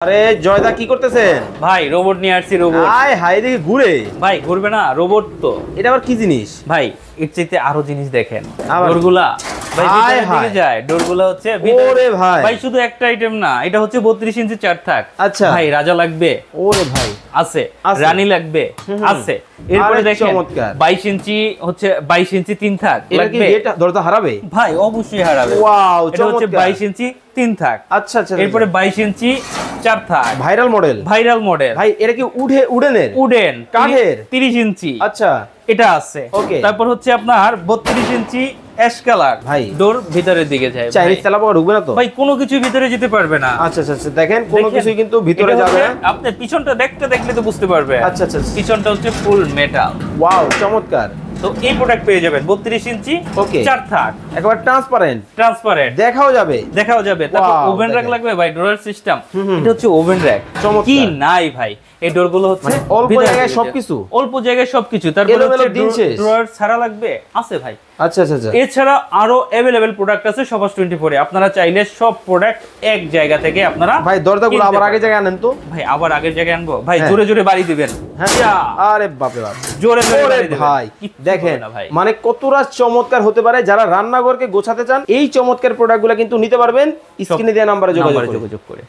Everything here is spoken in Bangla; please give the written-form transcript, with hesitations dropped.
আরে জয়দা কি করতেছেন? ভাই রোবট নিয়ে আসছি। রোবট আয় হাই দেখি ঘুরে। ভাই ঘুরবে না রোবট তো। এটা আবার কি জিনিস ভাই এর চাইতে আরো জিনিস দেখেন। আবার ডোরগুলা ভাই হায় ভিতরে হায়। দিকে যায়। ডোরগুলা হচ্ছে ওরে ভাই। ভাই শুধু একটা আইটেম না, এটা হচ্ছে 32 ইঞ্চি চার থাক। আচ্ছা। ভাই রাজা লাগবে ওরে ভাই আছে, আছে। রানী লাগবে আছে। এরপরে আরে দেখেন চমৎকার। 22 ইঞ্চি হচ্ছে 22 ইঞ্চি তিন থাক এটা কি লাগবে। এটা দরজা হারাবে? ভাই অবশ্যই হারাবে। ওয়াও এটা হচ্ছে চমৎকার। 22 ইঞ্চি তিন থাক। আচ্ছা আচ্ছা। এরপরে 22 ইঞ্চি চার থাক ভাইরাল মডেল। Viral model. ভাই এটা কি উডেনের? উডেন কাঠের? 30 ইঞ্চি আচ্ছা এটা আছে। Okay. তারপর হচ্ছে আপনার 32 ইঞ্চি অ্যাশ কালার। ভাই। ডোর ভিতরের দিকে যায়। চাইনিজ তেলা পাওয়া ঢুকবে না তো? ভাই কোনো কিছু ভিতরে যেতে পারবে না। আচ্ছা আচ্ছা আচ্ছা, দেখেন কোনো দেখেন, কিছু কিন্তু ভিতরে এটা যাবে হচ্ছে না। আপনি পিছনটা দেখলে তো বুঝতে পারবে। আচ্ছা আচ্ছা আচ্ছা। পিছনটা হচ্ছে ফুল মেটাল। ওয়াও চমৎকার। তো এই প্রোডাক্ট পেয়ে যাবেন 32 ইঞ্চি Okay. চার থাক একেবারে ট্রান্সপারেন্ট, ট্রান্সপারেন্ট দেখাও যাবে। দেখাও যাবে। তারপর Wow, ওভেন র‍্যাক দেখেন। লাগবে ভাই, ডোরের সিস্টেম। হুম। এটা হচ্ছে ওভেন র‍্যাক। চমৎকার। কি নাই ভাই, এই ডোরগুলো হচ্ছে মানে অল্প ভিতরে জায়গায় দিকে। সবকিছু? অল্প জায়গায় সবকিছু। তারপর এলোমেলো হচ্ছে দিন শেষ। ড্রয়ার ছাড়া লাগবে আছে ভাই। আচ্ছা আচ্ছা আচ্ছা। এছাড়া আরো अवेलेबल প্রোডাক্ট আছে সবাস 24 এ। আপনারা চাইলে সব প্রোডাক্ট এক জায়গা থেকে আপনারা ভাই দরজাগুলো কিনতে আবার আগে পারবেন। জায়গায় আনেন তো। ভাই আবার আগের জায়গায় আনবো ভাই। হ্যাঁ। জোরে জোরে বাড়ি দিবেন। হ্যাঁ ইয়া, আরে বাপরে বাপ। জোরে জোরে ওরে বাড়ি দিবেন। ভাই কিচ্ছু দেখেন হবে না ভাই। মানে কতটা চমৎকার হতে পারে। যারা রান্নাঘরকে গোছাতে চান এই চমৎকার প্রোডাক্টগুলো কিন্তু নিতে পারবেন স্ক্রিনে দেওয়া নম্বরে যোগাযোগ করে। যোগাযোগ করে।